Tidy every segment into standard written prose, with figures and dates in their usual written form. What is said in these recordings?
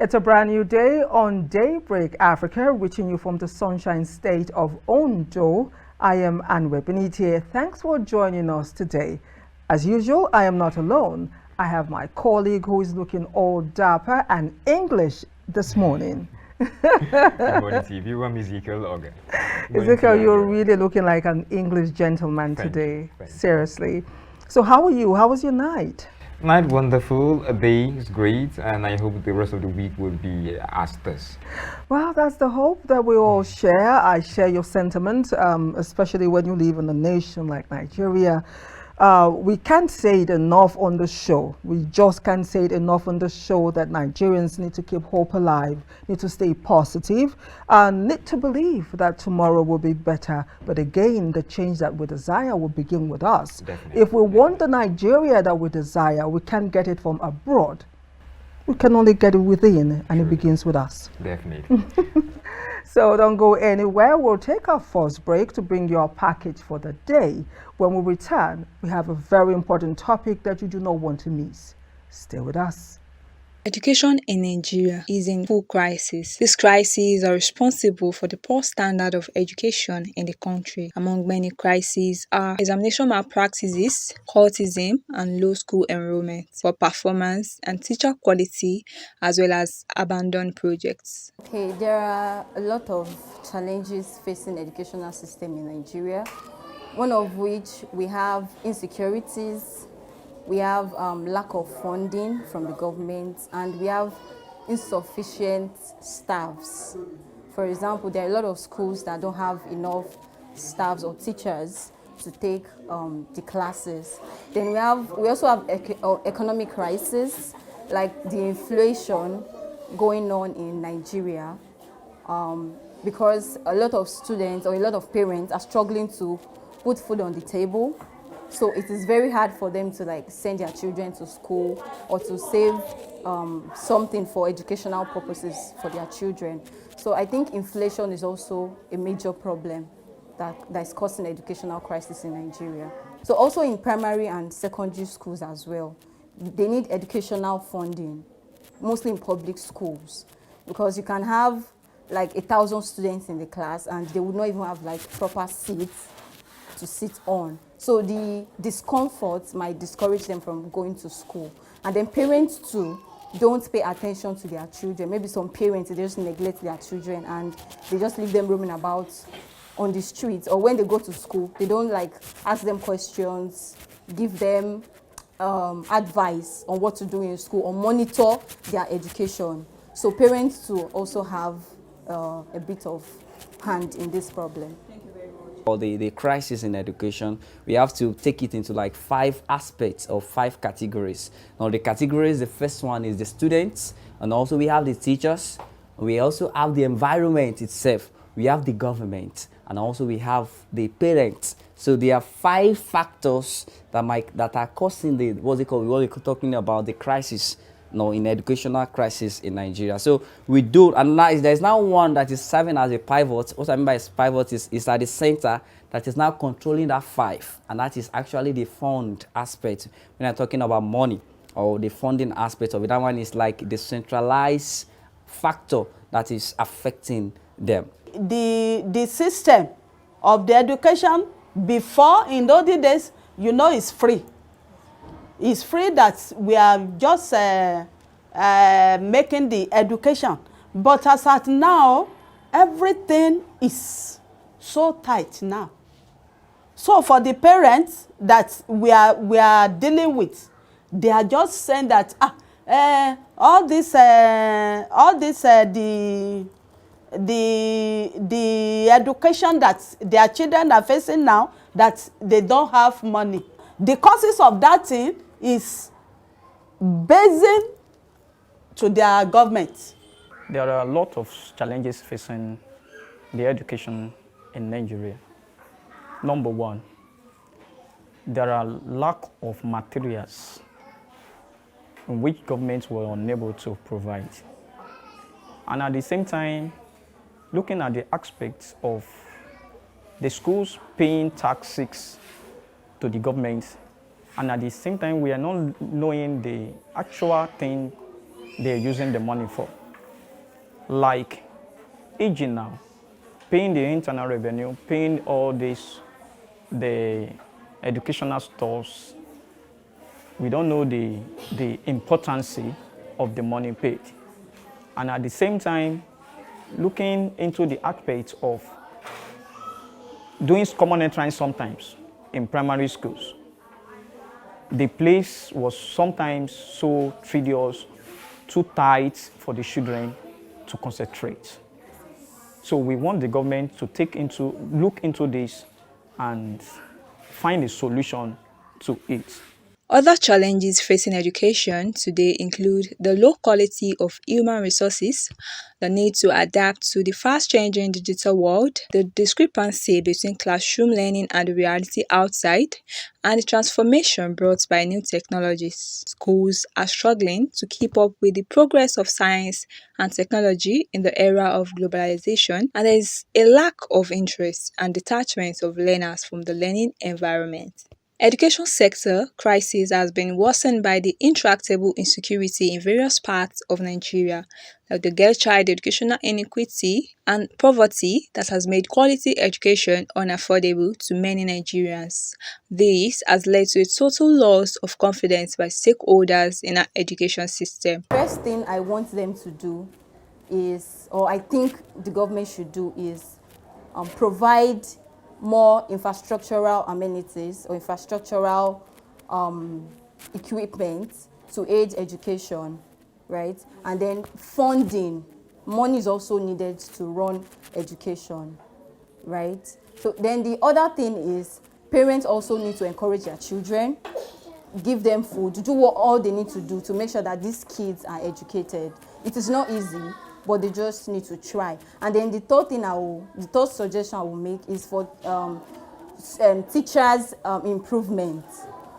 It's a brand new day on Daybreak Africa, reaching you from the sunshine state of Ondo. I am Anire Binitie. Thanks for joining us today. As usual, I am not alone. I have my colleague who is looking all dapper and English this morning. Good morning to you. I'm Ezekiel Ogar. Ezekiel, you're really looking like an English gentleman today. Seriously. So how are you? How was your night? Night wonderful, a day is great, and I hope the rest of the week will be as this. Well, that's the hope that we all share. I share your sentiment, especially when you live in a nation like Nigeria. We can't say it enough on the show. We just can't say it enough on the show that Nigerians need to keep hope alive, need to stay positive, and need to believe that tomorrow will be better. But again, the change that we desire will begin with us. Definitely. If we want the Nigeria that we desire, we can't get it from abroad. We can only get it within, and it begins with us. Definitely. So don't go anywhere. We'll take our first break to bring you our package for the day. When we return, we have a very important topic that you do not want to miss. Stay with us. Education in Nigeria is in full crisis. These crises are responsible for the poor standard of education in the country. Among many crises are examination malpractices, cultism, and low school enrollment, poor performance and teacher quality, as well as abandoned projects. Okay, there are a lot of challenges facing the educational system in Nigeria, one of which we have insecurities. We have lack of funding from the government, and we have insufficient staffs. For example, there are a lot of schools that don't have enough staffs or teachers to take the classes. Then we also have economic crisis, like the inflation going on in Nigeria, because a lot of students or a lot of parents are struggling to put food on the table. So it is very hard for them to send their children to school or to save something for educational purposes for their children. So I think inflation is also a major problem that is causing educational crisis in Nigeria. So also in primary and secondary schools as well, they need educational funding, mostly in public schools, because you can have 1,000 students in the class and they would not even have proper seats to sit on. So the discomfort might discourage them from going to school. And then parents too don't pay attention to their children. Maybe some parents, they just neglect their children and they just leave them roaming about on the streets. Or when they go to school, they don't ask them questions, give them advice on what to do in school, or monitor their education. So parents too also have a bit of hand in this problem. For the crisis in education, we have to take it into 5 aspects or 5 categories. Now the categories, the first one is the students, and also we have the teachers, we also have the environment itself, we have the government, and also we have the parents. So there are 5 factors that are causing the what we're talking about, the crisis in educational crisis in Nigeria. So we do, and there's now one that is serving as a pivot. What I mean by pivot is at the center that is now controlling that 5, and that is actually the fund aspect. When I'm talking about money or the funding aspect of it, that one is the centralized factor that is affecting them. The system of the education before, in those days, is free. It's free that we are just making the education. But as at now, everything is so tight now. So for the parents that we are dealing with, they are just saying that all this the education that their children are facing now, that they don't have money. The causes of that thing is basing to their government. There are a lot of challenges facing the education in Nigeria. Number one, there are lack of materials in which governments were unable to provide. And at the same time, looking at the aspects of the schools paying taxes to the government, and at the same time, we are not knowing the actual thing they're using the money for. Like aging now, paying the internal revenue, paying all this, the educational stores. We don't know the importance of the money paid. And at the same time, looking into the aspect of doing common entrance sometimes in primary schools. The place was sometimes so tedious, too tight for the children to concentrate. So we want the government to look into this and find a solution to it. Other challenges facing education today include the low quality of human resources, the need to adapt to the fast-changing digital world, the discrepancy between classroom learning and the reality outside, and the transformation brought by new technologies. Schools are struggling to keep up with the progress of science and technology in the era of globalization, and there is a lack of interest and detachment of learners from the learning environment. Education sector crisis has been worsened by the intractable insecurity in various parts of Nigeria, like the girl-child educational inequity and poverty that has made quality education unaffordable to many Nigerians. This has led to a total loss of confidence by stakeholders in our education system. First thing I want them to do is, or I think the government should do, is provide more infrastructural amenities or infrastructural equipment to aid education, right? And then funding. Money is also needed to run education, right? So then the other thing is parents also need to encourage their children, give them food, do what all they need to do to make sure that these kids are educated. It is not easy, but they just need to try. And then the third suggestion I will make is for teachers' improvement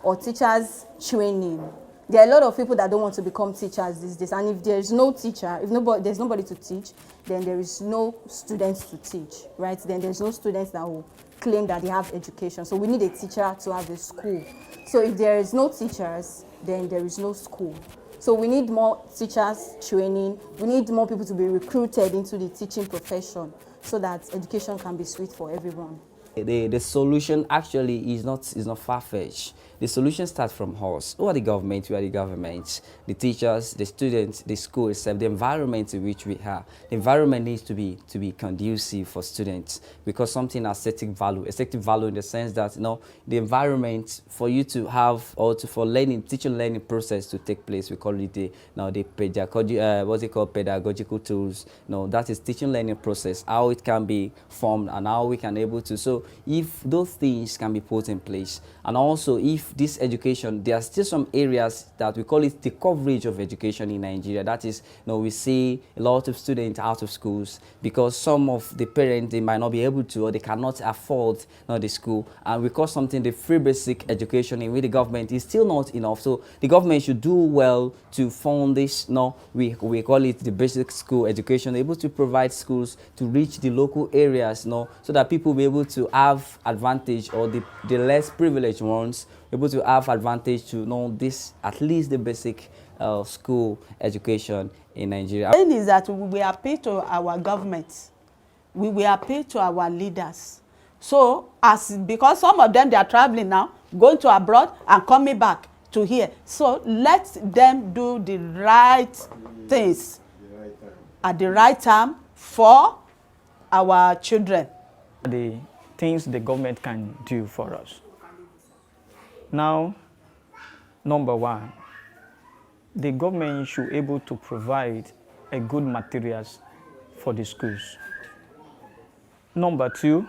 or teachers' training. There are a lot of people that don't want to become teachers these days, and if there is no teacher, there's nobody to teach, then there is no students to teach, right? Then there's no students that will claim that they have education. So we need a teacher to have a school. So if there is no teachers, then there is no school. So we need more teachers training. We need more people to be recruited into the teaching profession so that education can be sweet for everyone. The solution actually is not far-fetched. The solution starts from us. Who are the government? We are the government. The teachers, the students, the school itself, the environment in which we are. The environment needs to be conducive for students, because something has aesthetic value in the sense that the environment for you to have, or for teaching learning process to take place, we call it the pedagogy, pedagogical tools. That is teaching learning process, how it can be formed and how we can able to. So if those things can be put in place, and also if this education, there are still some areas that we call it the coverage of education in Nigeria. That is, we see a lot of students out of schools because some of the parents, they might not be able to, or they cannot afford the school, and we call something the free basic education in which the government is still not enough. So the government should do well to fund this. We call it the basic school education, able to provide schools to reach the local areas, so that people will be able to have advantage, or the less privileged ones able to have advantage to know this, at least the basic school education in Nigeria. The thing is that we will appeal to our government, we will appeal to our leaders. So because some of them, they are traveling now, going to abroad and coming back to hear. So let them do the right things at the right time for our children. The things the government can do for us. Now, number one, the government should be able to provide a good materials for the schools. Number two,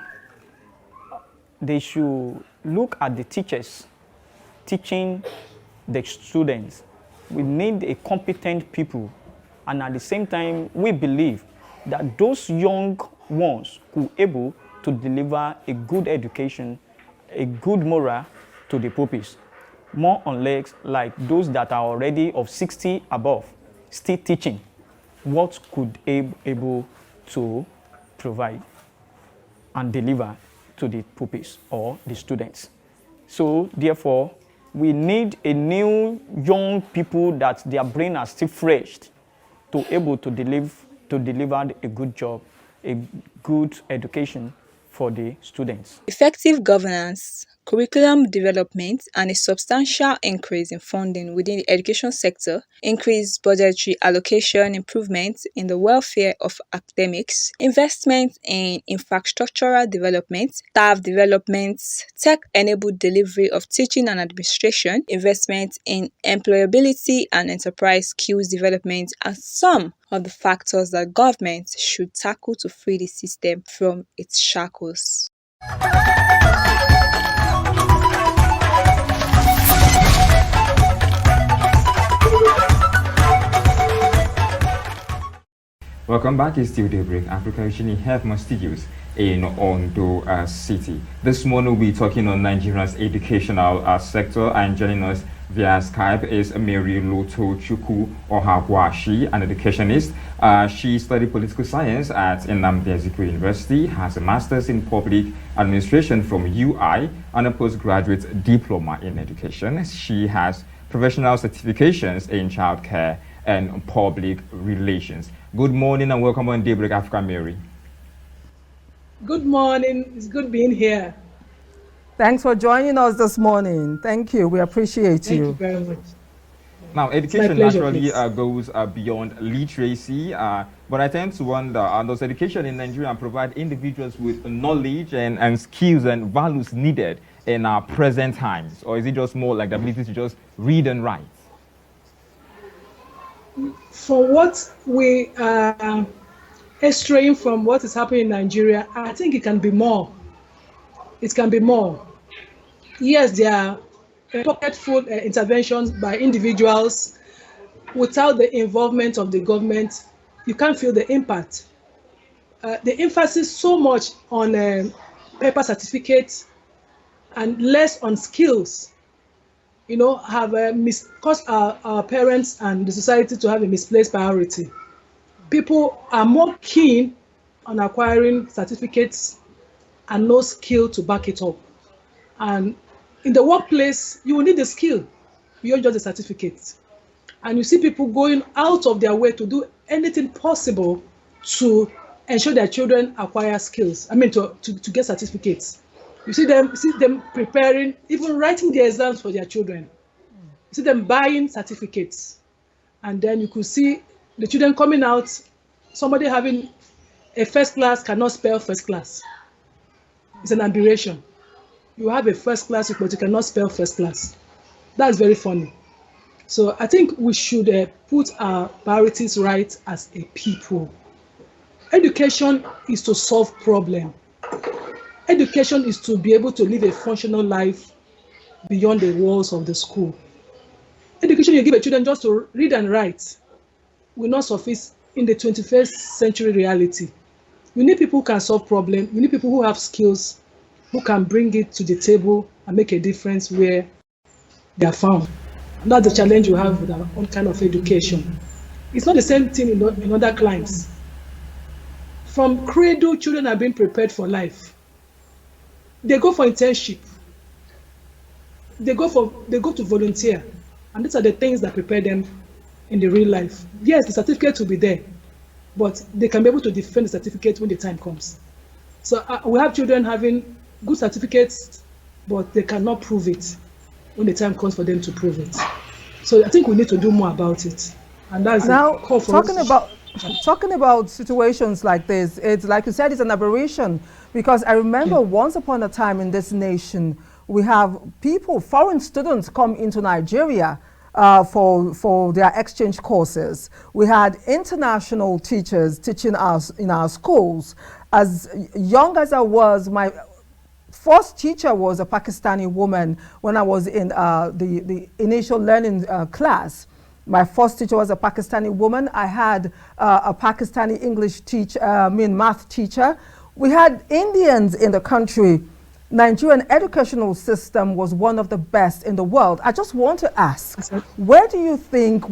they should look at the teachers teaching the students. We need a competent people, and at the same time, we believe that those young ones who are able to deliver a good education, a good moral to the pupils, more or less like those that are already of 60 above, still teaching, what could able to provide and deliver to the pupils or the students. So therefore, we need a new young people that their brain are still fresh to able to deliver a good job, a good education for the students. Effective governance, curriculum development, and a substantial increase in funding within the education sector, increased budgetary allocation, improvements in the welfare of academics, investment in infrastructural development, staff development, tech-enabled delivery of teaching and administration, investment in employability and enterprise skills development are some of the factors that government should tackle to free the system from its shackles. Welcome back. It's still Daybreak, Africa Usually have my studios in Ondo City. This morning we'll be talking on Nigeria's educational sector, and joining us via Skype is Mary Lotachukwu Ohagwasi, an educationist. She studied political science at Ezekiel University, has a master's in public administration from UI, and a postgraduate diploma in education. She has professional certifications in childcare and public relations. Good morning and welcome on Daybreak Africa, Mary. Good morning. It's good being here. Thanks for joining us this morning. Thank you. We appreciate Thank you very much. Now, education pleasure, naturally goes beyond literacy, but I tend to wonder, does education in Nigeria provide individuals with knowledge and skills and values needed in our present times? Or is it just more like the ability to just read and write? For what we are straying from what is happening in Nigeria, I think it can be more. It can be more. Yes, there are pocketful interventions by individuals. Without the involvement of the government, you can't feel the impact. The emphasis so much on paper certificates and less on skills, have caused our parents and the society to have a misplaced priority. People are more keen on acquiring certificates and no skill to back it up. And in the workplace, you will need the skill beyond just the certificate. And you see people going out of their way to do anything possible to ensure their children acquire skills, to get certificates. You see them preparing, even writing the exams for their children. You see them buying certificates. And then you could see the children coming out, somebody having a first class cannot spell first class. It's an aberration. You have a first class, but you cannot spell first class. That's very funny. So I think we should put our priorities right as a people. Education is to solve problems. Education is to be able to live a functional life beyond the walls of the school. Education you give a children just to read and write will not suffice in the 21st century reality. We need people who can solve problems. We need people who have skills, who can bring it to the table and make a difference where they are found. And that's the challenge we have with our own kind of education. It's not the same thing in other climes. From cradle, children are being prepared for life. They go for internship. They go to volunteer. And these are the things that prepare them in the real life. Yes, the certificate will be there, but they can be able to defend the certificate when the time comes. So we have children having good certificates, but they cannot prove it. when the time comes for them to prove it. So I think we need to do more about it. And that's Now, a call for talking about situations like this, it's like you said, it's an aberration, because I remember once upon a time in this nation, we have people, foreign students come into Nigeria for their exchange courses. We had international teachers teaching us in our schools. As young as I was, my first teacher was a Pakistani woman when I was in the initial learning class. My first teacher was a Pakistani woman. I had a Pakistani English teacher, math teacher. We had Indians in the country. Nigerian educational system was one of the best in the world. I just want to ask, where do you think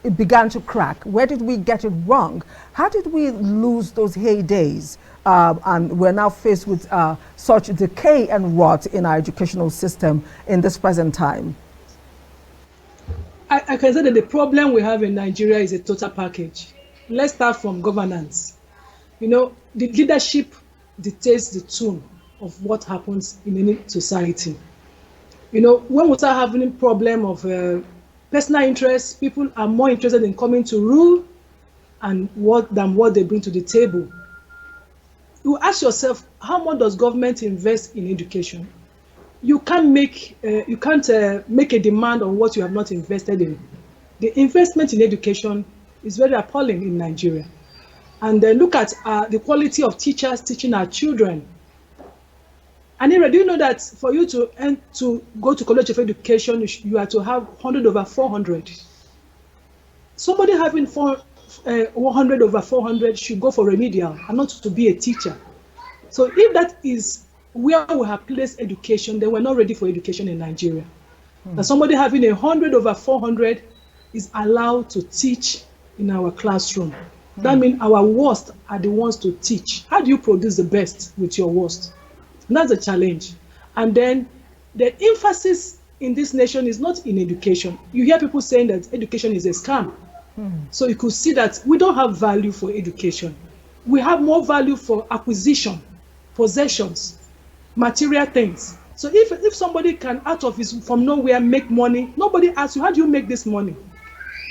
it began to crack? Where did we get it wrong? How did we lose those heydays? And we're now faced with such decay and rot in our educational system in this present time. I can say that the problem we have in Nigeria is a total package. Let's start from governance. You know, the leadership dictates the tune of what happens in any society. You know, when we start having a problem of personal interest, people are more interested in coming to rule and than what they bring to the table. You ask yourself, how much does government invest in education? You can't make a demand on what you have not invested in. The investment in education is very appalling in Nigeria. And look at the quality of teachers teaching our children. Anire, do you know that for you to go to College of Education, you have to have 100 over 400? Somebody having 100 over 400 should go for remedial and not to be a teacher. So if that is where we have placed education, then we're not ready for education in Nigeria. That somebody having 100 over 400 is allowed to teach in our classroom. That means our worst are the ones to teach. How do you produce the best with your worst? And that's a challenge. And then the emphasis in this nation is not in education. You hear people saying that education is a scam. So you could see that we don't have value for education. We have more value for acquisition, possessions, material things. So if somebody can from nowhere make money, nobody asks you, how do you make this money?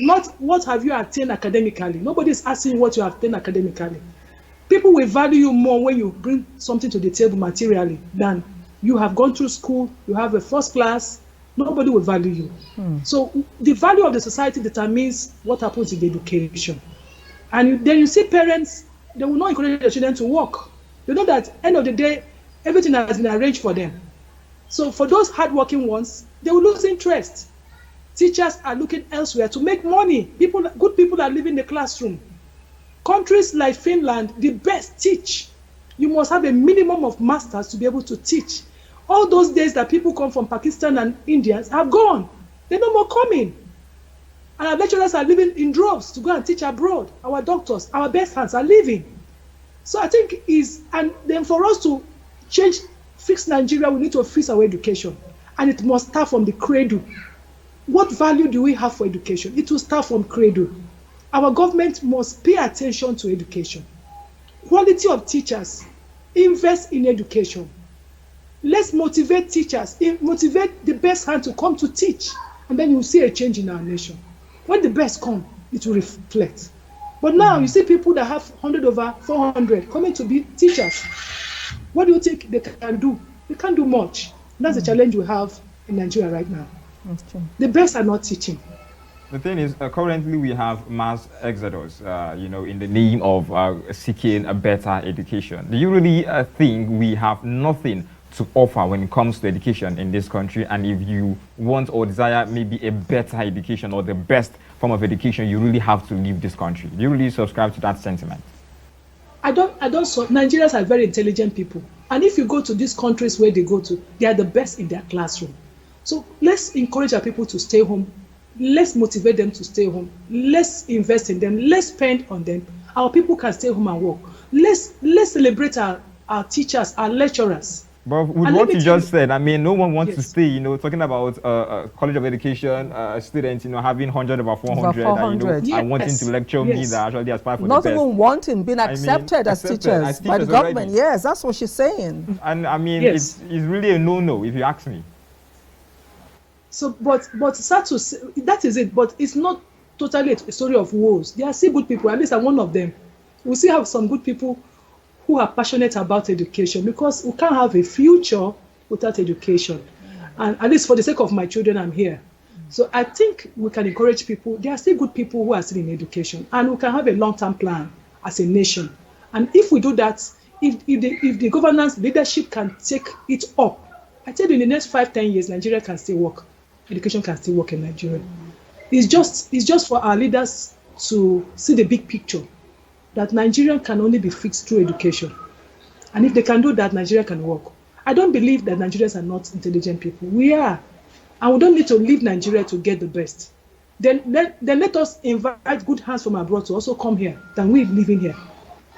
Not what have you attained academically. Nobody is asking what you have attained academically. People will value you more when you bring something to the table materially than you have gone through school, you have a first class, nobody will value you. So the value of the society determines what happens in the education. And then you see parents, they will not encourage their children to work. They know that end of the day, everything has been arranged for them. So for those hardworking ones, they will lose interest. Teachers are looking elsewhere to make money. Good people are leaving the classroom. Countries like Finland, the best teach. You must have a minimum of masters to be able to teach. All those days that people come from Pakistan and India have gone. They're no more coming. And our lecturers are leaving in droves to go and teach abroad. Our doctors, our best hands are leaving. So I think and then for us to fix Nigeria, we need to fix our education. And it must start from the cradle. What value do we have for education? It will start from cradle. Our government must pay attention to education. Quality of teachers, invest in education. Let's motivate teachers, motivate the best hand to come to teach, and then you'll see a change in our nation. When the best come, it will reflect. But now you see people that have 100 over 400 coming to be teachers. What do you think they can do? They can't do much. That's the challenge we have in Nigeria right now. The best are not teaching. The thing is, currently we have mass exodus, in the name of seeking a better education. Do you really think we have nothing to offer when it comes to education in this country? And if you want or desire maybe a better education or the best form of education, you really have to leave this country. Do you really subscribe to that sentiment? I don't. Nigerians are very intelligent people. And if you go to these countries where they go to, they are the best in their classroom. So let's encourage our people to stay home. Let's motivate them to stay home. Let's invest in them. Let's spend on them. Our people can stay home and work. Let's celebrate our teachers, our lecturers. But with what you just said, I mean, no one wants to stay, talking about College of Education students, having 100 over 400, and wanting to lecture me that actually aspire for the best. Not even wanting, being accepted as teachers by the government. Yes, that's what she's saying. And I mean, it's really a no-no, if you ask me. So, but sad to say, that is it. But it's not totally a story of woes. There are still good people. At least I'm one of them. We still have some good people who are passionate about education, because we can't have a future without education. And at least for the sake of my children, I'm here. So I think we can encourage people. There are still good people who are still in education, and we can have a long-term plan as a nation. And if we do that, if the governance leadership can take it up, I tell you, in the next 5-10 years, Nigeria can still work. Education can still work in Nigeria. It's just for our leaders to see the big picture, that Nigeria can only be fixed through education. And if they can do that, Nigeria can work. I don't believe that Nigerians are not intelligent people. We are. And we don't need to leave Nigeria to get the best. Then let us invite good hands from abroad to also come here than we living here.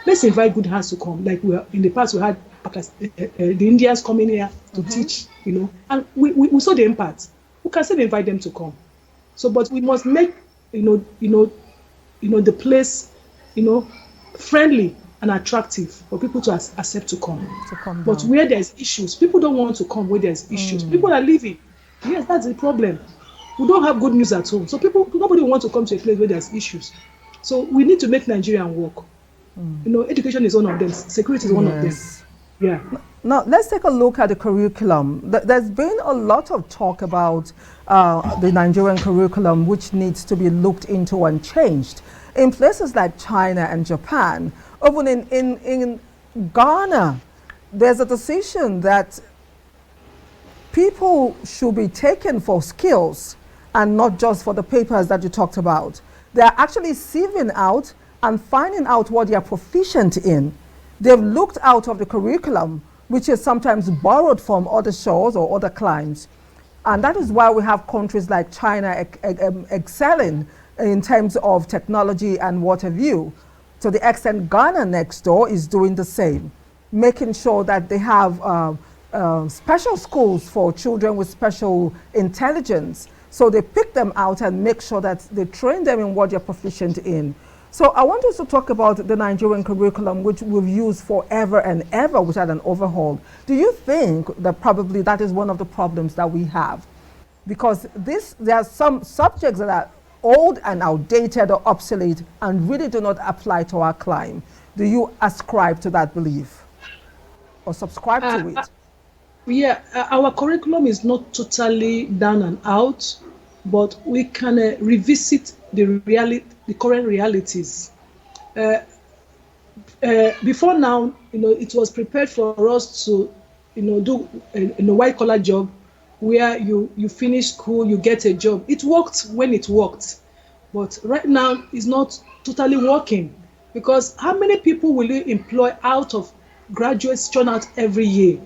Let's invite good hands to come. Like in the past, we had the Indians coming here to teach, and we saw the impact. We can still invite them to come. So, but we must make, the place, friendly and attractive for people to accept to come. But where there's issues, people don't want to come where there's issues. People are leaving. Yes, that's the problem. We don't have good news at home. So nobody wants to come to a place where there's issues. So we need to make Nigeria work. Education is one of them. Security is one of them. Yeah. Now, let's take a look at the curriculum. There's been a lot of talk about the Nigerian curriculum, which needs to be looked into and changed. In places like China and Japan, even in Ghana, there's a decision that people should be taken for skills and not just for the papers that you talked about. They're actually sieving out and finding out what they're proficient in. They've looked out of the curriculum, which is sometimes borrowed from other shores or other climes. And that is why we have countries like China excelling in terms of technology and what have you. To the extent Ghana next door is doing the same, making sure that they have special schools for children with special intelligence. So they pick them out and make sure that they train them in what they're proficient in. So I want us to talk about the Nigerian curriculum, which we've used forever and ever without an overhaul. Do you think that probably that is one of the problems that we have? Because there are some subjects that are old and outdated or obsolete and really do not apply to our climate. Do you ascribe to that belief or subscribe to it? Yeah, our curriculum is not totally down and out, but we can revisit the current realities. Before now, it was prepared for us to, do a white-collar job where you finish school, you get a job. It worked when it worked, but right now it's not totally working, because how many people will you employ out of graduates churn out every year?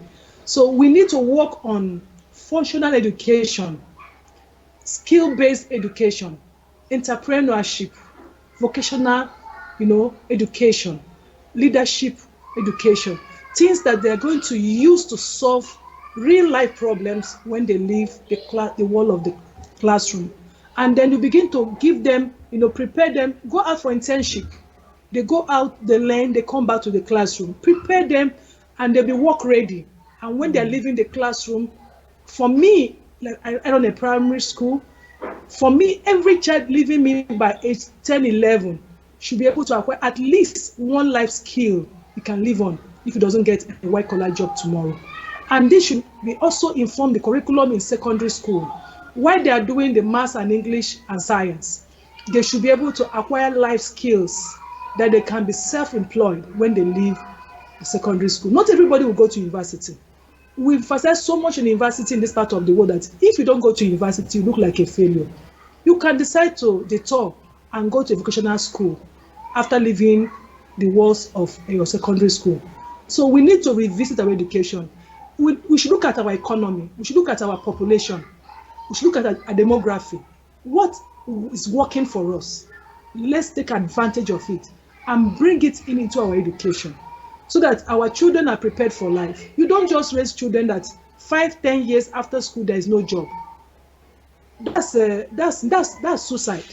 So we need to work on functional education, skill-based education, entrepreneurship, vocational, education, leadership education, things that they're going to use to solve real-life problems when they leave the wall of the classroom. And then you begin to give them, prepare them, go out for internship. They go out, they learn, they come back to the classroom, prepare them, and they'll be work ready. And when they're leaving the classroom, for me, like I run a primary school, for me, every child leaving me by age 10, 11 should be able to acquire at least one life skill he can live on if he doesn't get a white-collar job tomorrow. And this should be also inform the curriculum in secondary school. While they are doing the maths and English and science, they should be able to acquire life skills that they can be self-employed when they leave the secondary school. Not everybody will go to university. We emphasize so much in university in this part of the world that if you don't go to university, you look like a failure. You can decide to detour and go to a vocational school after leaving the walls of your secondary school. So we need to revisit our education. We should look at our economy. We should look at our population. We should look at our demography. What is working for us? Let's take advantage of it and bring it into our education, so that our children are prepared for life. You don't just raise children that 5-10 years after school there is no job. That's suicide.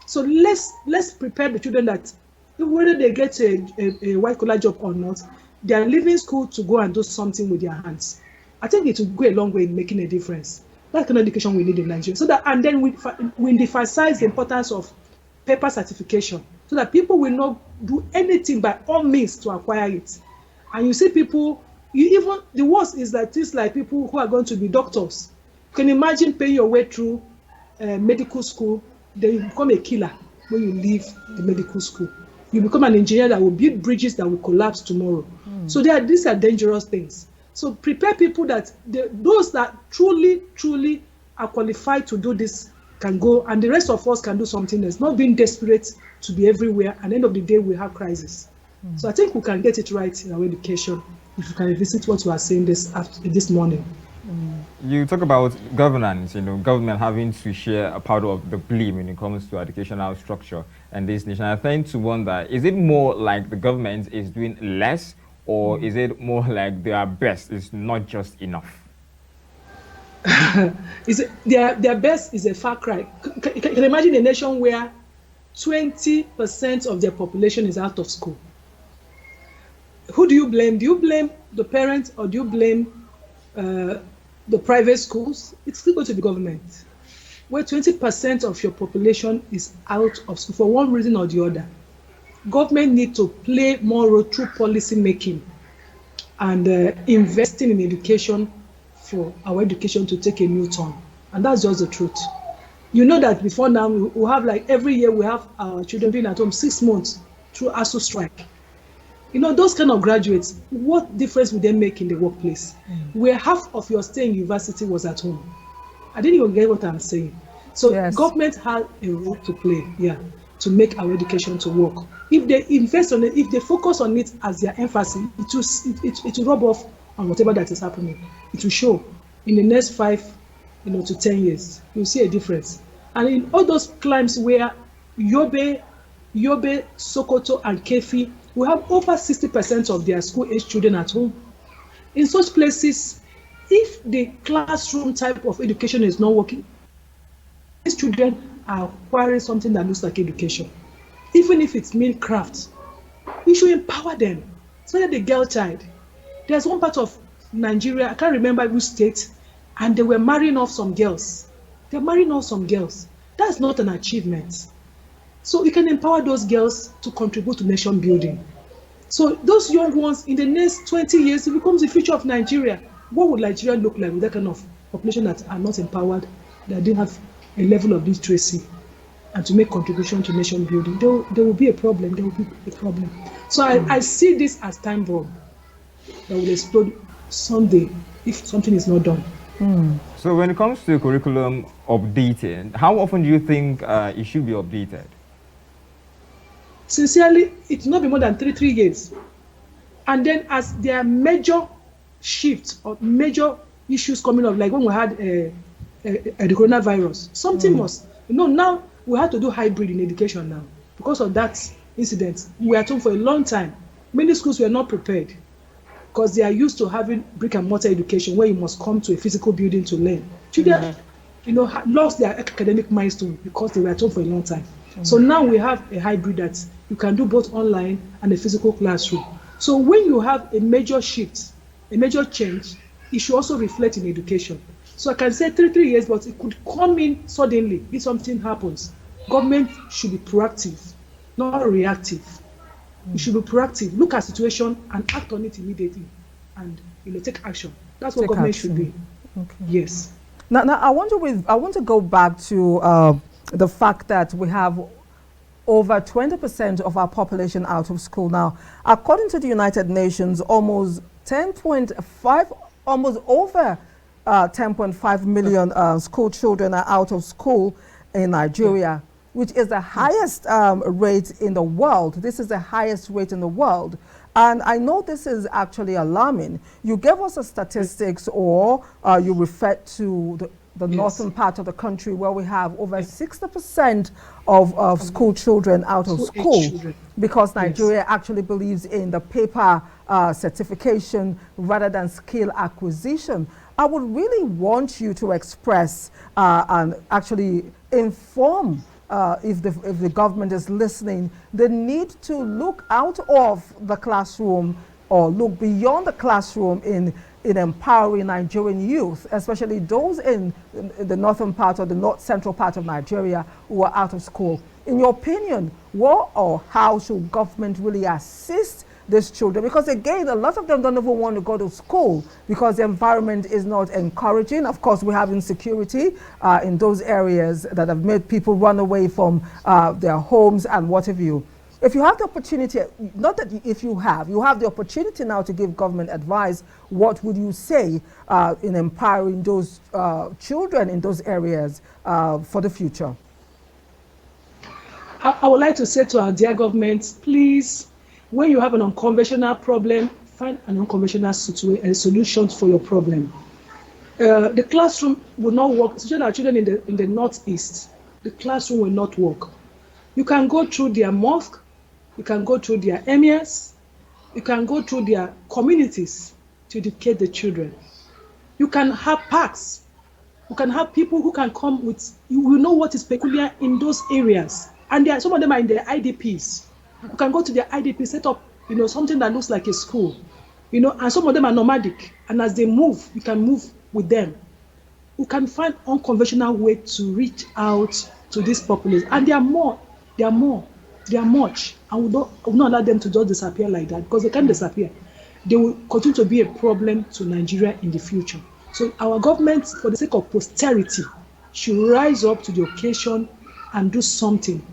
So let's prepare the children that whether they get a white-collar job or not, they are leaving school to go and do something with their hands. I think it will go a long way in making a difference. That kind of education we need in Nigeria. So that, and then we emphasize the importance of paper certification, so that people will not do anything by all means to acquire it. And you see people, even the worst is that it's like people who are going to be doctors. You can imagine paying your way through medical school, then you become a killer when you leave the medical school. You become an engineer that will build bridges that will collapse tomorrow. So these are dangerous things. So prepare people that those that truly are qualified to do this can go, and the rest of us can do something else, not being desperate to be everywhere. At the end of the day, we have crisis. So I think we can get it right in our education if you can revisit what we are saying this morning. You talk about governance, government having to share a part of the blame when it comes to educational structure and this nation. I tend to wonder, is it more like the government is doing less, or is it more like their best is not just enough? Their best is a far cry. You can imagine a nation where 20% of their population is out of school. Who do you blame? Do you blame the parents, or do you blame the private schools? It's still going to the government, where 20% of your population is out of school for one reason or the other. Government need to play more role through policy making and investing in education for our education to take a new turn. And that's just the truth. You know that before now, we have, like, every year we have our children being at home 6 months through ASU strike. Those kind of graduates, what difference would they make in the workplace? Where half of your stay in university was at home. I didn't even get what I'm saying. So yes, government has a role to play, to make our education to work. If they invest on it, if they focus on it as their emphasis, it will rub off on whatever that is happening. It will show in the next 5 to 10 years. You'll see a difference. And in all those climes where Yobe, Sokoto, and Kefi, we have over 60% of their school-age children at home. In such places, if the classroom type of education is not working, these children are acquiring something that looks like education. Even if it's mean craft, we should empower them. Especially the girl child. There's one part of Nigeria, I can't remember which state, and they were marrying off some girls. They're marrying off some girls. That's not an achievement. So we can empower those girls to contribute to nation building. So those young ones, in the next 20 years, it becomes the future of Nigeria. What would Nigeria look like with that kind of population that are not empowered, that didn't have a level of literacy, and to make contribution to nation building? There will be a problem. There will be a problem. So I see this as time bomb that will explode someday if something is not done. So when it comes to curriculum updating, how often do you think it should be updated? Sincerely, it will not be more than 3 years. And then as there are major shifts or major issues coming up, like when we had the coronavirus, something must, now we have to do hybrid in education now. Because of that incident, we are at home for a long time. Many schools were not prepared because they are used to having brick and mortar education where you must come to a physical building to learn. Children, lost their academic milestone because they were at home for a long time. So now we have a hybrid that you can do both online and a physical classroom. So when you have a major shift, a major change, it should also reflect in education. So I can say 3 years, but it could come in suddenly if something happens. Government should be proactive, not reactive. You should be proactive, look at situation and act on it immediately, and take action. That's what government should be. Okay. Yes. Now I want to go back to the fact that we have over 20% of our population out of school now. According to the United Nations, almost over 10.5 million school children are out of school in Nigeria, which is the highest rate in the world. This is the highest rate in the world. And I know this is actually alarming. You gave us a statistics, or you referred to the northern part of the country where we have over 60% of school children out of school, because Nigeria actually believes in the paper certification rather than skill acquisition. I would really want you to express and actually inform, if the government is listening, the need to look out of the classroom or look beyond the classroom in in empowering Nigerian youth, especially those in the northern part or the north central part of Nigeria who are out of school. In your opinion, what or how should government really assist these children? Because again, a lot of them don't even want to go to school because the environment is not encouraging. Of course, we have insecurity in those areas that have made people run away from their homes and what have you. If you have the opportunity, not that if you have the opportunity now to give government advice, what would you say in empowering those children in those areas for the future? I would like to say to our dear government, please, when you have an unconventional problem, find an unconventional solution for your problem. The classroom will not work, especially our children in the northeast. The classroom will not work. You can go through their mosque, you can go through their emirs, you can go through their communities to educate the children. You can have parks. You can have people who can come with, you will know what is peculiar in those areas. And some of them are in their IDPs. You can go to their IDP, set up, something that looks like a school, and some of them are nomadic. And as they move, you can move with them. You can find unconventional way to reach out to this population. And there are much. And we will not allow them to just disappear like that, because they can't disappear. They will continue to be a problem to Nigeria in the future. So our government, for the sake of posterity, should rise up to the occasion and do something.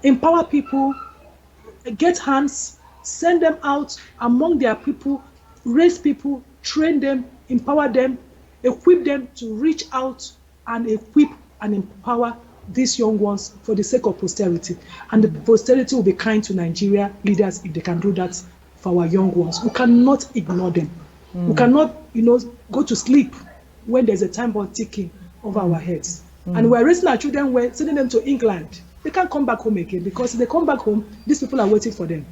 Empower people, get hands, send them out among their people, raise people, train them, empower them, equip them to reach out and equip and empower these young ones for the sake of posterity. And the posterity will be kind to Nigeria leaders if they can do that for our young ones. We cannot ignore them. We cannot, go to sleep when there's a time bomb ticking over our heads. And we're raising our children, we're sending them to England. They can't come back home again, because if they come back home, these people are waiting for them.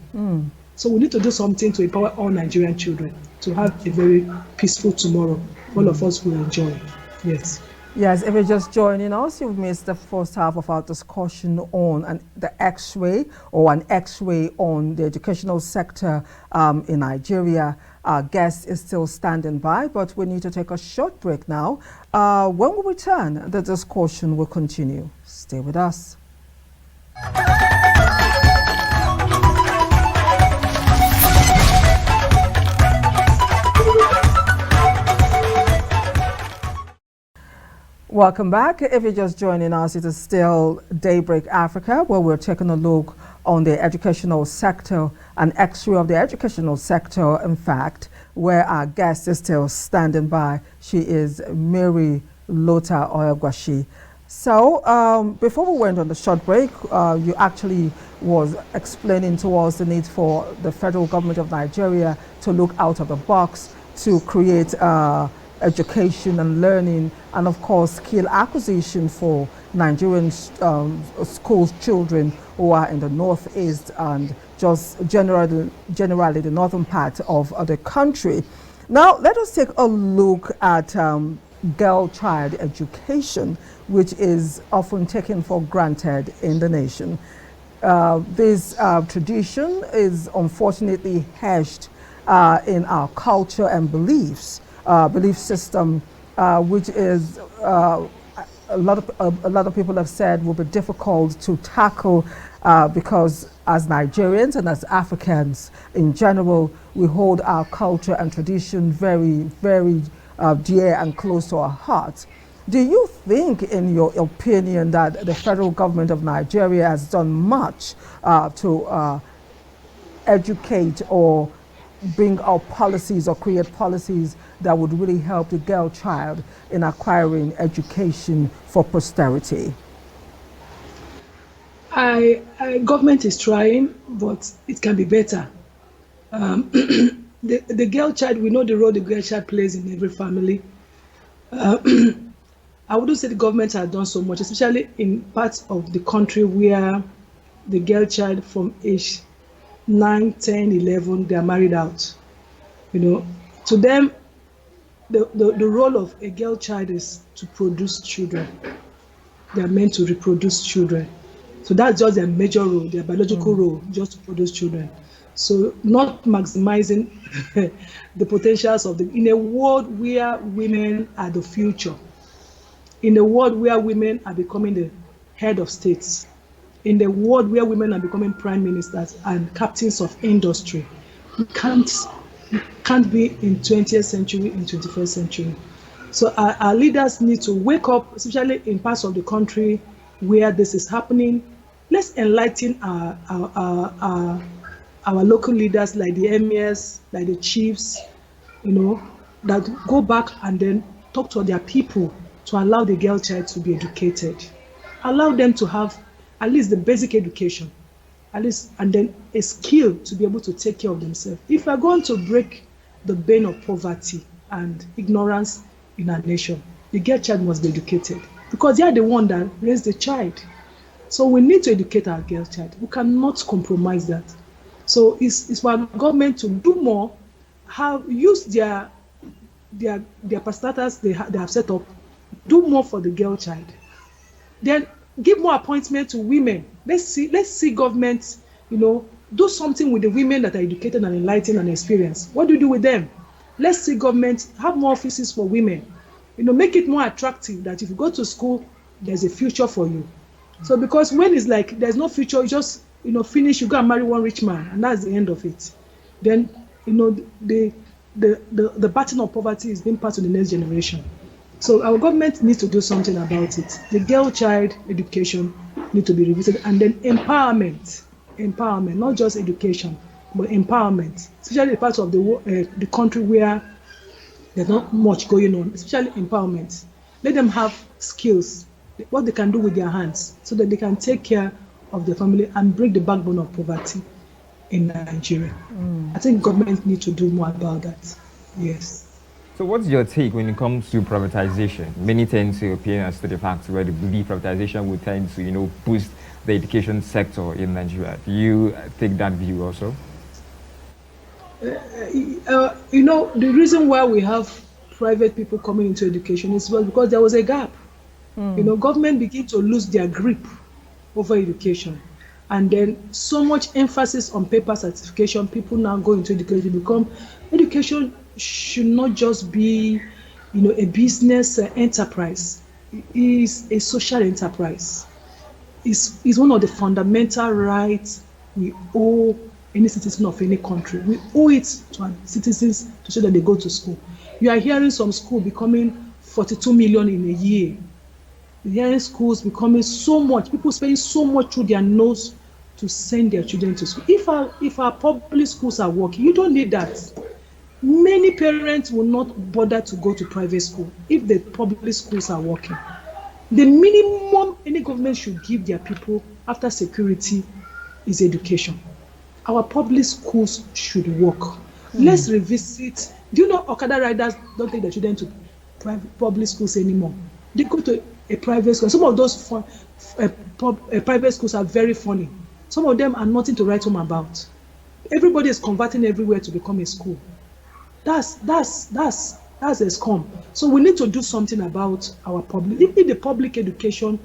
So we need to do something to empower all Nigerian children to have a very peaceful tomorrow. All of us will enjoy. Yes. Yes, if you're just joining us, you've missed the first half of our discussion on the X-ray or an X-ray on the educational sector in Nigeria. Our guest is still standing by, but we need to take a short break now. When we return, the discussion will continue. Stay with us. Welcome back. If you're just joining us, it is still Daybreak Africa, where we're taking a look on the educational sector, an X-ray of the educational sector, in fact, where our guest is still standing by. She is Mary Lota Ohagwasi. So before we went on the short break, you actually was explaining to us the need for the federal government of Nigeria to look out of the box to create education and learning, and of course skill acquisition for Nigerian school children who are in the northeast and just generally the northern part of the country. Now let us take a look at girl-child education, which is often taken for granted in the nation. This tradition is unfortunately hedged in our culture and belief system, which is a lot of people have said will be difficult to tackle because as Nigerians and as Africans in general, we hold our culture and tradition very, very dear and close to our hearts. Do you think, in your opinion, that the federal government of Nigeria has done much to educate or bring out policies or create policies that would really help the girl child in acquiring education for posterity? Government is trying, but it can be better. The girl child, we know the role the girl child plays in every family. I wouldn't say the government has done so much, especially in parts of the country where the girl child from age 9, 10, 11, they are married out. To them, the role of a girl child is to produce children. They are meant to reproduce children. So that's just their major role, their biological role, just to produce children. So not maximizing the potentials of in a world where women are the future, in a world where women are becoming the head of states, in the world where women are becoming prime ministers and captains of industry. We can't be in 20th century, in 21st century. So our leaders need to wake up, especially in parts of the country where this is happening. Let's enlighten our local leaders, like the emirs, like the chiefs, that go back and then talk to their people to allow the girl child to be educated. Allow them to have at least the basic education, at least, and then a skill to be able to take care of themselves. If we are going to break the bane of poverty and ignorance in our nation, the girl child must be educated, because they are the one that raised the child. So we need to educate our girl child. We cannot compromise that. So it's for our government to do more, use their parastatals they have set up, do more for the girl child. Then give more appointment to women. Let's see government, do something with the women that are educated and enlightened and experienced. What do you do with them? Let's see government have more offices for women. Make it more attractive that if you go to school, there's a future for you. So because when it's like there's no future, you just finish, you go and marry one rich man, and that's the end of it. Then the burden of poverty is being passed to the next generation. So our government needs to do something about it. The girl child education needs to be revisited, and then empowerment, not just education, but empowerment, especially the parts of the country where there's not much going on, especially empowerment. Let them have skills, what they can do with their hands, so that they can take care of their family and break the backbone of poverty in Nigeria. I think government needs to do more about that. Yes. So what's your take when it comes to privatization? Many tend to appeal as to the fact where they believe privatization would tend to, boost the education sector in Nigeria. Do you take that view also? The reason why we have private people coming into education is because there was a gap. Government begin to lose their grip over education. And then so much emphasis on paper certification, people now go into education. Education should not just be, a business enterprise. It is a social enterprise. It's one of the fundamental rights we owe any citizen of any country. We owe it to our citizens to show that they go to school. You are hearing some school becoming 42 million in a year. You're hearing schools becoming so much, people spending so much through their nose to send their children to school. If our public schools are working, you don't need that. Many parents will not bother to go to private school if the public schools are working. The minimum any government should give their people after security is education. Our public schools should work. Let's revisit. Do you know Okada riders don't take their children to public schools anymore? They go to a private school. Some of those private schools are very funny. Some of them are nothing to write home about. Everybody is converting everywhere to become a school. That's a scam. So we need to do something about our public. If the public education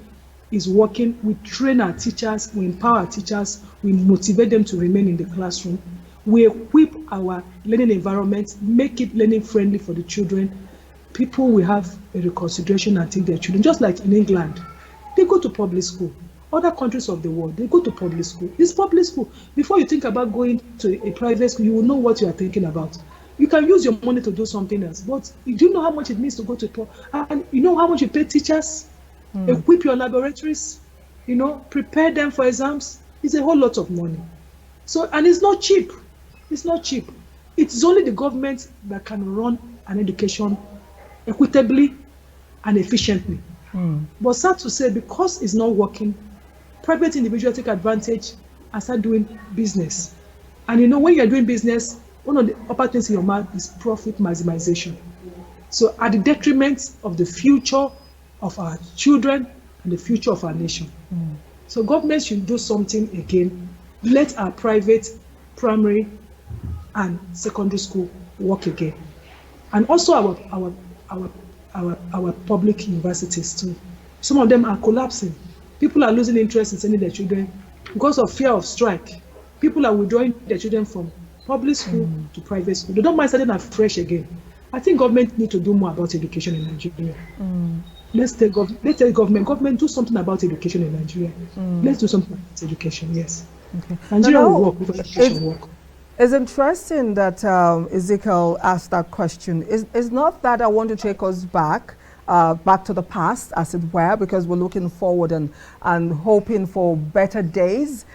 is working, we train our teachers, we empower our teachers, we motivate them to remain in the classroom. We equip our learning environment, make it learning friendly for the children. People will have a reconsideration and take their children, just like in England. They go to public school. Other countries of the world, they go to public school. It's public school. Before you think about going to a private school, you will know what you are thinking about. You can use your money to do something else, but do you know how much it means to go to and you know how much you pay teachers, equip your laboratories, prepare them for exams? It's a whole lot of money. So, and it's not cheap. It's not cheap. It's only the government that can run an education equitably and efficiently. But sad to say, because it's not working, private individuals take advantage and start doing business. And when you're doing business, one of the upper things in your mind is profit maximization. So at the detriment of the future of our children and the future of our nation. So government should do something again. Let our private primary and secondary school work again. And also our public universities too. Some of them are collapsing. People are losing interest in sending their children because of fear of strike. people are withdrawing their children from public school to private school. They don't mind starting afresh again. I think government need to do more about education in Nigeria. Let's tell government. Government, do something about education in Nigeria. Let's do something about education. Yes. Okay. Nigeria Now, will work with education work. It's interesting that Ezekiel asked that question. It's not that I want to take us back to the past, as it were, because we're looking forward and hoping for better days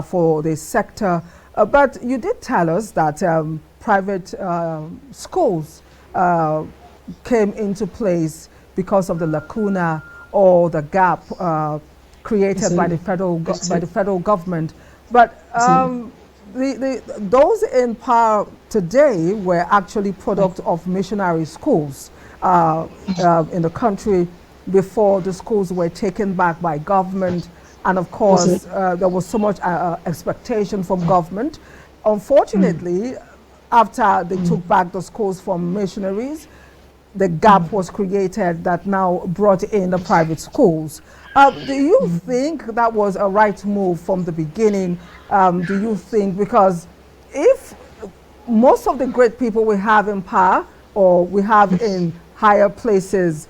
for the sector. But you did tell us that private schools came into place because of the lacuna or the gap created by the federal government. But those in power today were actually product of missionary schools in the country before the schools were taken back by government. And of course, there was so much expectation from government. Unfortunately, after they took back the schools from missionaries, the gap was created that now brought in the private schools. Do you think that was a right move from the beginning? Do you think, because if most of the great people we have in power or we have in higher places,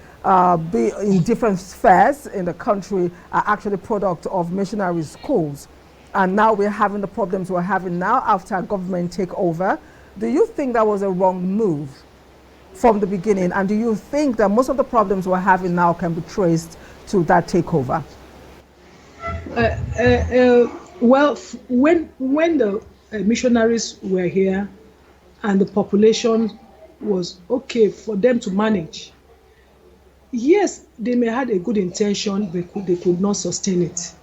be in different spheres in the country, are actually product of missionary schools, and now we're having the problems we're having now after government takeover, do you think that was a wrong move from the beginning? And do you think that most of the problems we're having now can be traced to that takeover? Well, when the missionaries were here and the population was okay for them to manage, yes, they may have a good intention, but they could not sustain it.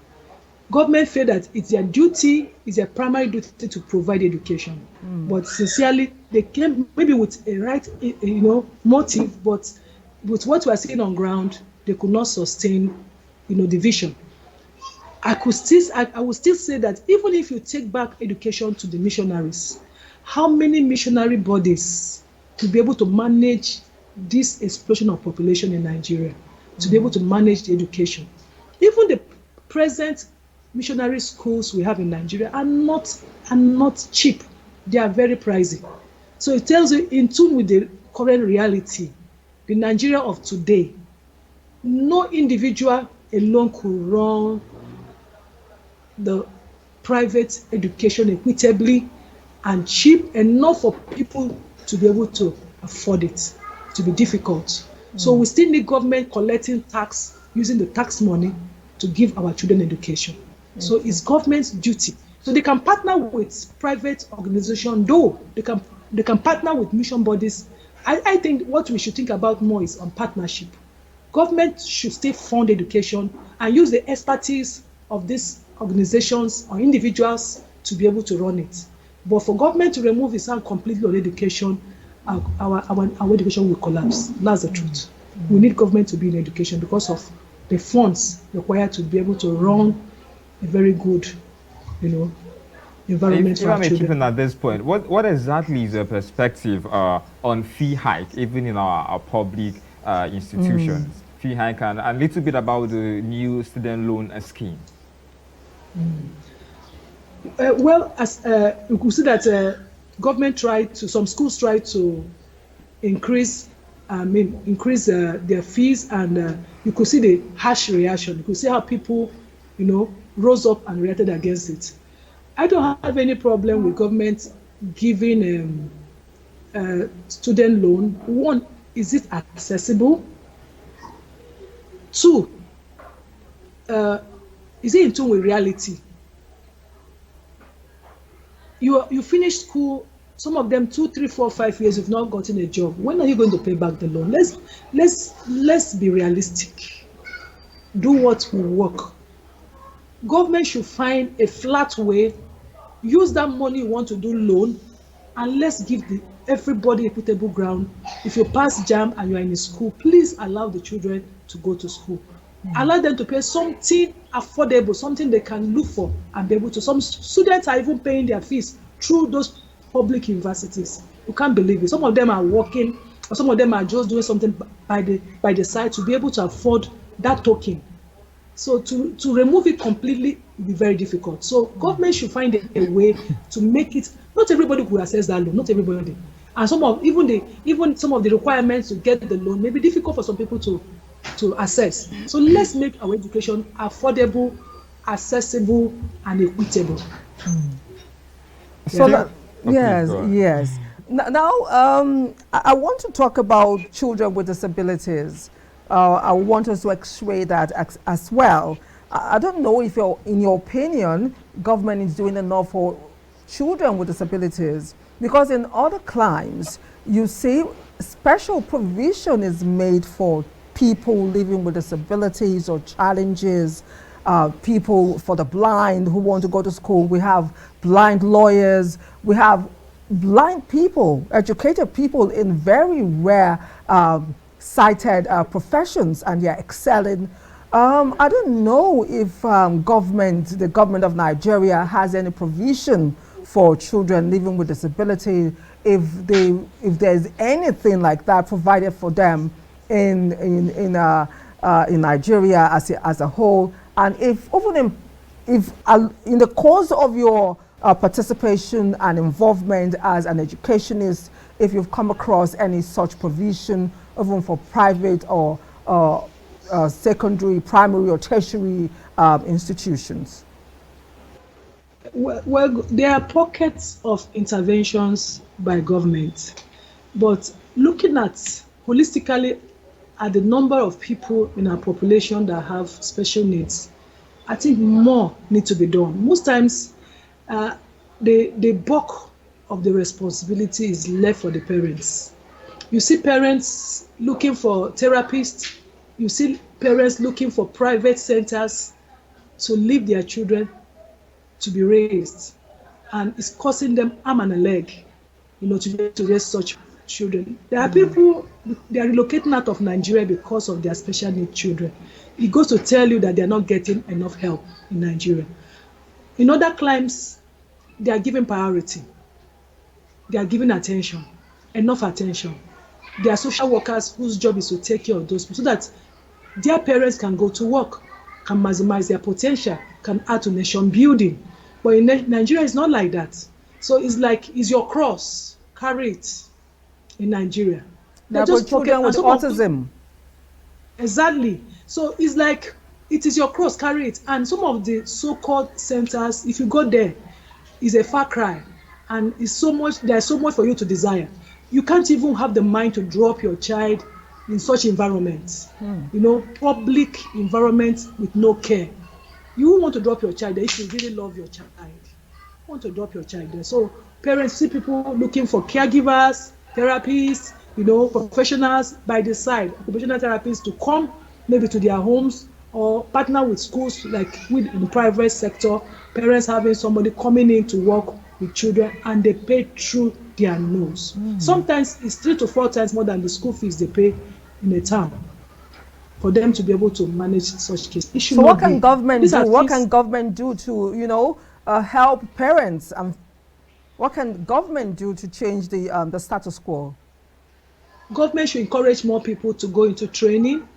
Government feel that it's their duty, it's their primary duty to provide education. But sincerely, they came maybe with a right, motive, but with what we are seeing on ground, they could not sustain, the vision. I would still say that even if you take back education to the missionaries, how many missionary bodies to be able to manage this explosion of population in Nigeria, to be able to manage the education? Even the present missionary schools we have in Nigeria are not cheap. They are very pricey. So it tells you, in tune with the current reality, the Nigeria of today, no individual alone could run the private education equitably and cheap enough for people to be able to afford it. To be difficult. So we still need government collecting tax, using the tax money to give our children education. So it's government's duty. So they can partner with private organizations, though they can partner with mission bodies. I think what we should think about more is on partnership. Government should still fund education and use the expertise of these organizations or individuals to be able to run it. But for government to remove its hand completely on education, our education will collapse. That's the truth. We need government to be in education because of the funds required to be able to run a very good, environment for our children. Even at this point, what exactly is your perspective on fee hike, even in our public institutions? Fee hike and a little bit about the new student loan scheme. Well, as you could see that government some schools tried to increase their fees, and you could see the harsh reaction. You could see how people, rose up and reacted against it. I don't have any problem with government giving student loan. One, is it accessible? Two, is it in tune with reality? You finish school, some of them 2, 3, 4, 5 years, you've not gotten a job. When are you going to pay back the loan? Let's be realistic. Do what will work. Government should find a flat way, use that money you want to do loan, and let's give everybody equitable ground. If you pass JAMB and you're in a school, please allow the children to go to school. Allow them to pay something affordable, something they can look for and be able to. Some students are even paying their fees through those public universities. You can't believe it. Some of them are working, or some of them are just doing something by the side to be able to afford that token. So to remove it completely will be very difficult. So government should find a way to make it. Not everybody could access that loan. Not everybody, and even some of the requirements to get the loan may be difficult for some people to access. So let's make our education affordable, accessible, and equitable. So Yeah. that, Okay, yes, go on. yes. Now, I want to talk about children with disabilities. I want us to x-ray that as well. I don't know if in your opinion, government is doing enough for children with disabilities, because in other climes, you see special provision is made for people living with disabilities or challenges, people for the blind who want to go to school. We have blind lawyers, we have blind people, educated people in very rare cited professions, and they're excelling. I don't know if the government of Nigeria has any provision for children living with disability, if there's anything like that provided for them in Nigeria as a whole, and if in the course of your participation and involvement as an educationist, if you've come across any such provision, even for private or secondary, primary, or tertiary institutions. Well, there are pockets of interventions by government, but looking at holistically at the number of people in our population that have special needs, I think more needs to be done. Most times, the bulk of the responsibility is left for the parents. You see parents looking for therapists, you see parents looking for private centers to leave their children to be raised, and it's costing them arm and a leg, to raise such children. There are people, they are relocating out of Nigeria because of their special needs children. It goes to tell you that they are not getting enough help in Nigeria. In other climes, they are given priority. They are given attention, enough attention. There are social workers whose job is to take care of those people so that their parents can go to work, can maximize their potential, can add to nation building. But in Nigeria, it's not like that. So it's like, it's your cross, carry it in Nigeria. There are children with autism. Exactly. So it's like, it is your cross, carry it. And some of the so-called centers, if you go there, is a far cry. And there's so much for you to desire. You can't even have the mind to drop your child in such environments. Public environment with no care. You want to drop your child there if you really love your child. You want to drop your child there. So parents see people looking for caregivers, therapists, professionals by the side, occupational therapists to come maybe to their homes or partner with schools like in the private sector, parents having somebody coming in to work with children, and they pay through their nose. Sometimes it's 3 to 4 times more than the school fees they pay in a town for them to be able to manage such cases. So what can government do? What can government do to, help parents? What can government do to change the status quo? Government should encourage more people to go into training.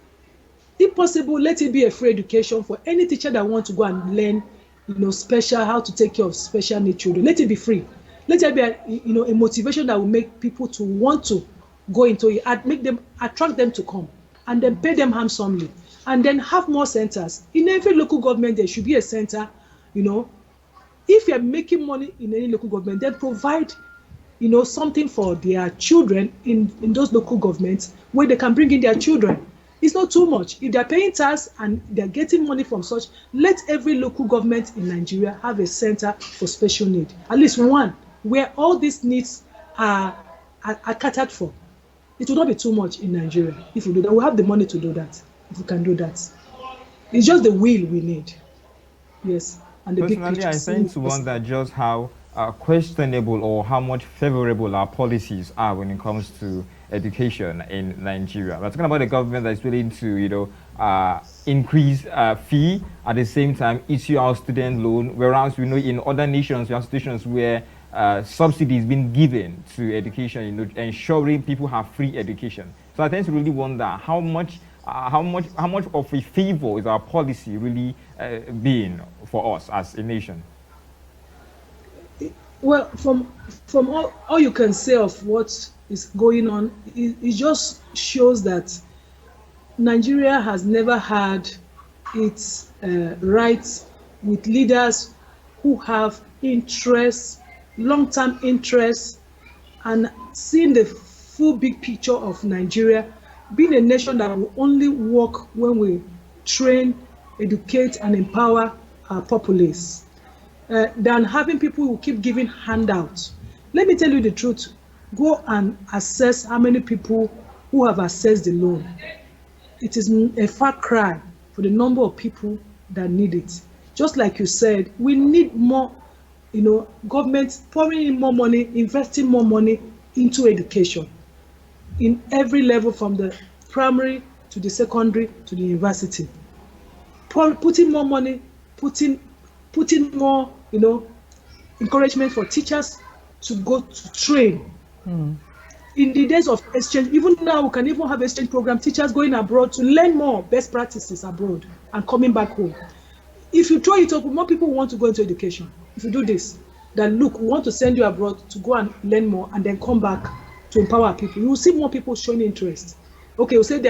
If possible, let it be a free education for any teacher that wants to go and learn, how to take care of special needs children. Let it be free. Let it be a motivation that will make people to want to go into it, and attract them to come, and then pay them handsomely, and then have more centers. In every local government, there should be a center. If you're making money in any local government, then provide something for their children in those local governments where they can bring in their children. It's not too much. If they're paying tax and they're getting money from such, let every local government in Nigeria have a center for special need, at least one, where all these needs are catered for. It will not be too much in Nigeria if we do that. We have the money to do that, if we can do that. It's just the will we need. Yes. And the Personally, big I tend to wonder just how questionable or how much favorable our policies are when it comes to education in Nigeria. We're talking about a government that's willing to, increase fee, at the same time issue our student loan, whereas we know in other nations we have situations where subsidies being given to education, ensuring people have free education. So I tend to really wonder how much how much of a favor is our policy really being for us as a nation? Well, from all you can say of what is going on, it just shows that Nigeria has never had its rights with leaders who have interests, long-term interests, and seeing the full big picture of Nigeria, being a nation that will only work when we train, educate, and empower our populace, than having people who keep giving handouts. Let me tell you the truth. Go and assess how many people who have accessed the loan. It is a far cry for the number of people that need it. Just like you said, we need more, government pouring in more money, investing more money into education in every level, from the primary to the secondary to the university. Putting more money, putting more, encouragement for teachers to go to train. In the days of exchange, even now we can even have exchange program, teachers going abroad to learn more best practices abroad and coming back home. If you throw it up, more people want to go into education. If you do this, then look, we want to send you abroad to go and learn more and then come back to empower people. You will see more people showing interest. Okay, we'll say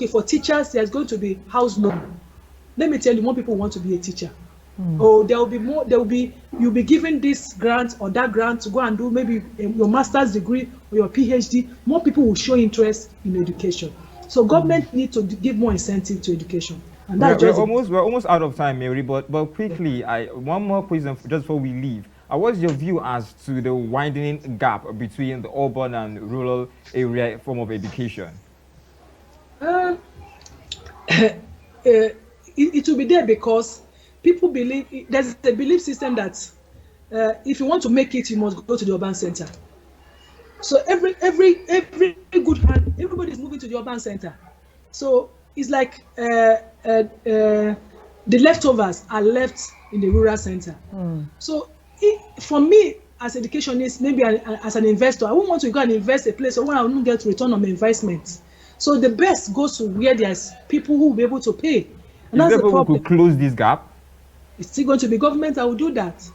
for teachers, there's going to be house loan. Let me tell you, more people want to be a teacher. Or you'll be given this grant or that grant to go and do maybe your master's degree or your PhD. More people will show interest in education. So government need to give more incentive to education. And we're almost out of time, Mary, but quickly, one more question just before we leave. What's your view as to the widening gap between the urban and rural area form of education? It will be there because people believe, there's a belief system that if you want to make it, you must go to the urban center. So every good hand, everybody is moving to the urban center. So it's like the leftovers are left in the rural center. So for me, as educationist, maybe as an investor, I won't want to go and invest a place where I won't get return on my investment. So the best goes to where there's people who will be able to pay. And that's the problem. We could close this gap? It's still going to be government that will do that.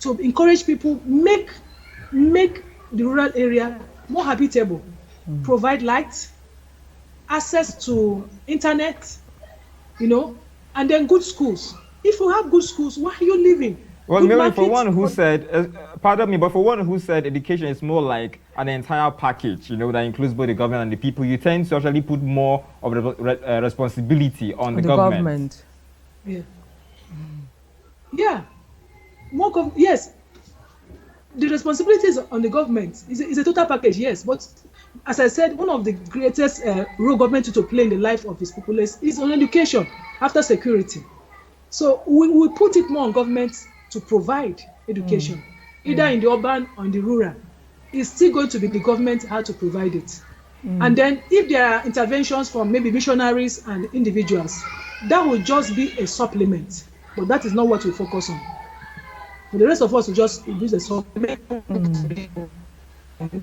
To encourage people, make the rural area more habitable, provide light, access to internet, and then good schools. If you have good schools, why are you leaving? Well, Mary, for one who said, pardon me, but for one who said education is more like an entire package, that includes both the government and the people, you tend to actually put more of the responsibility on the government. Yeah. Yeah. Yes. The responsibility is on the government. It's a total package, yes. But as I said, one of the greatest role government to play in the life of its populace is on education after security. So we put it more on government to provide education, either in the urban or in the rural. It's still going to be the government how to provide it. And then if there are interventions from maybe missionaries and individuals, that will just be a supplement. But that is not what we focus on. For the rest of us will just use a supplement,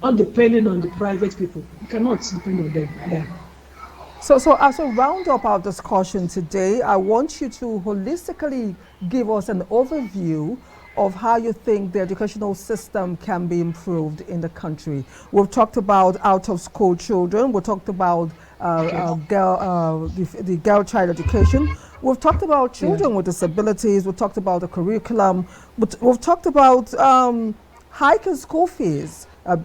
not depending on the private people. You cannot depend on them. Yeah. So as we round up our discussion today, I want you to holistically give us an overview of how you think the educational system can be improved in the country. We've talked about out-of-school children. We talked about the girl child education. We've talked about children with disabilities. We've talked about the curriculum. We've talked about hiking school fees. How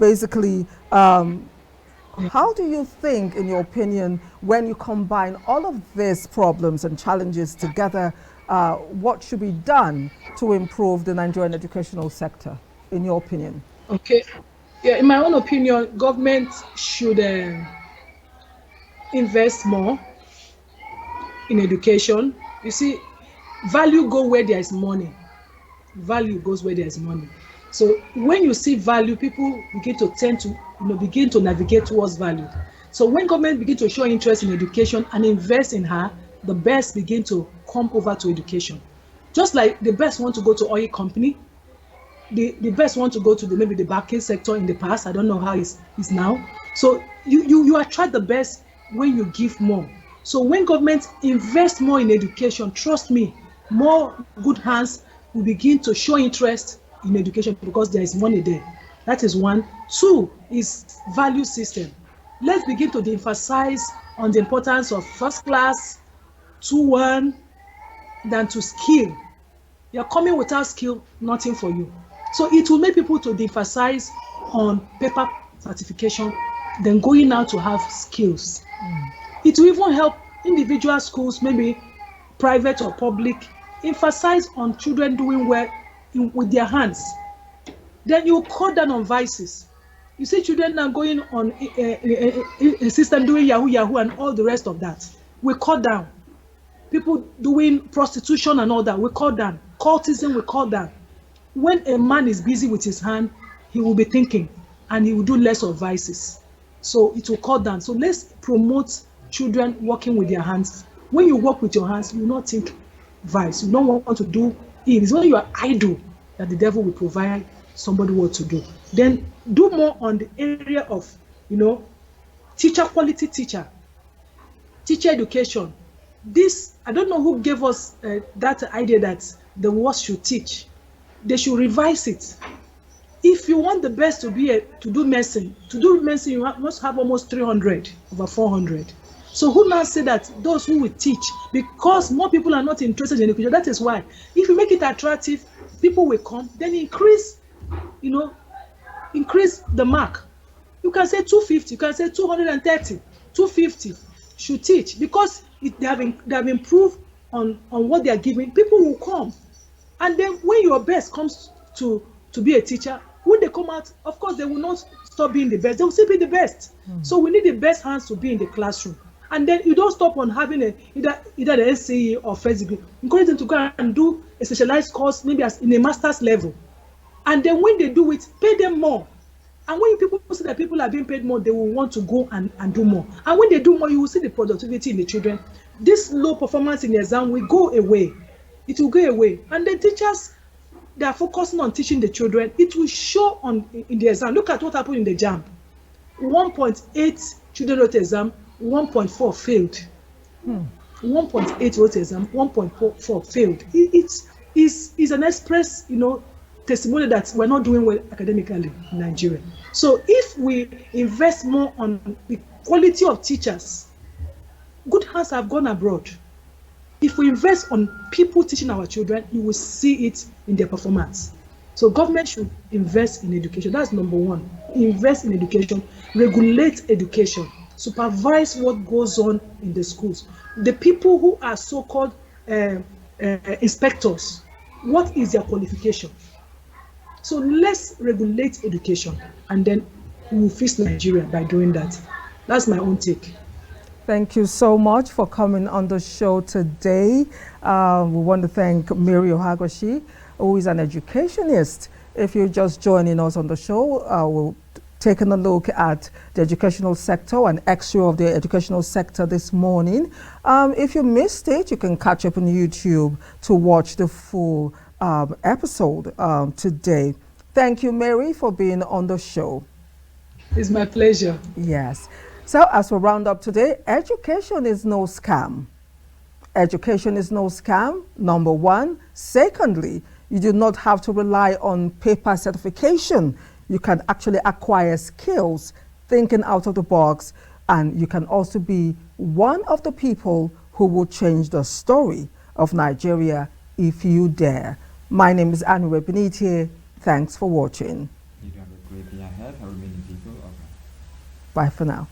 do you think, in your opinion, when you combine all of these problems and challenges together, what should be done to improve the Nigerian educational sector, in your opinion? Okay. Yeah, in my own opinion, government should invest more in education. You see, value goes where there is money. Value goes where there is money. So when you see value, people begin to tend to begin to navigate towards value. So when government begin to show interest in education and invest in her, the best begin to come over to education. Just like the best want to go to oil company, the best want to go to maybe the banking sector in the past. I don't know how it's now. So you attract the best when you give more. So when government invest more in education, trust me, more good hands will begin to show interest in education because there is money there. That is one. Two is value system. Let's begin to emphasize on the importance of first class, 2-1, than to skill. You're coming without skill, nothing for you. So it will make people to emphasize on paper certification than going out to have skills. It will even help individual schools, maybe private or public, emphasize on children doing well with their hands. Then you cut down on vices. You see children now going on a system doing Yahoo and all the rest of that. We cut down. People doing prostitution and all that, we cut down. Cultism, we cut down. When a man is busy with his hand, he will be thinking and he will do less of vices. So it will cut down. So let's promote children working with their hands. When you work with your hands, you will not think vice. You don't want to do it. It's when you are idle that the devil will provide somebody what to do. Then do more on the area of, teacher quality teacher education. This, I don't know who gave us that idea that the worst should teach. They should revise it. If you want the best to do medicine, you must have almost 300 over 400. So who now say that those who will teach, because more people are not interested in education, that is why. If you make it attractive, people will come, then increase the mark. You can say 250, you can say 230, 250 should teach, because they have improved on what they are giving. People will come. And then when your best comes to be a teacher, when they come out, of course, they will not stop being the best. They will still be the best. So we need the best hands to be in the classroom. And then you don't stop on having either the SCE or first degree. Encourage them to go and do a specialized course, maybe in a master's level. And then when they do it, pay them more. And when people see that people are being paid more, they will want to go and do more. And when they do more, you will see the productivity in the children. This low performance in the exam will go away. It will go away. And the teachers, they are focusing on teaching the children. It will show in the exam. Look at what happened in the JAMB. 1.8 children wrote the exam, 1.4 failed. 1.8 wrote the exam, 1.4 failed. It is an express, testimony that we're not doing well academically in Nigeria. So if we invest more on the quality of teachers, good hands have gone abroad. If we invest on people teaching our children, you will see it in their performance. So government should invest in education. That's number one. Invest in education, regulate education, supervise what goes on in the schools. The people who are so-called inspectors, what is their qualification? So let's regulate education, and then we will fix Nigeria by doing that. That's my own take. Thank you so much for coming on the show today. We want to thank Mary Ohagwasi, who is an educationist. If you're just joining us on the show, we'll taking a look at the educational sector, an extra of the educational sector this morning. If you missed it, you can catch up on YouTube to watch the full episode today. Thank you, Mary, for being on the show. It's my pleasure. Yes. So as we round up today, education is no scam. Education is no scam, number one. Secondly, you do not have to rely on paper certification. You can actually acquire skills, thinking out of the box, and you can also be one of the people who will change the story of Nigeria if you dare. My name is Anire Binitie. Thanks for watching. You have a great day ahead. I remain in Ezekiel. Bye for now.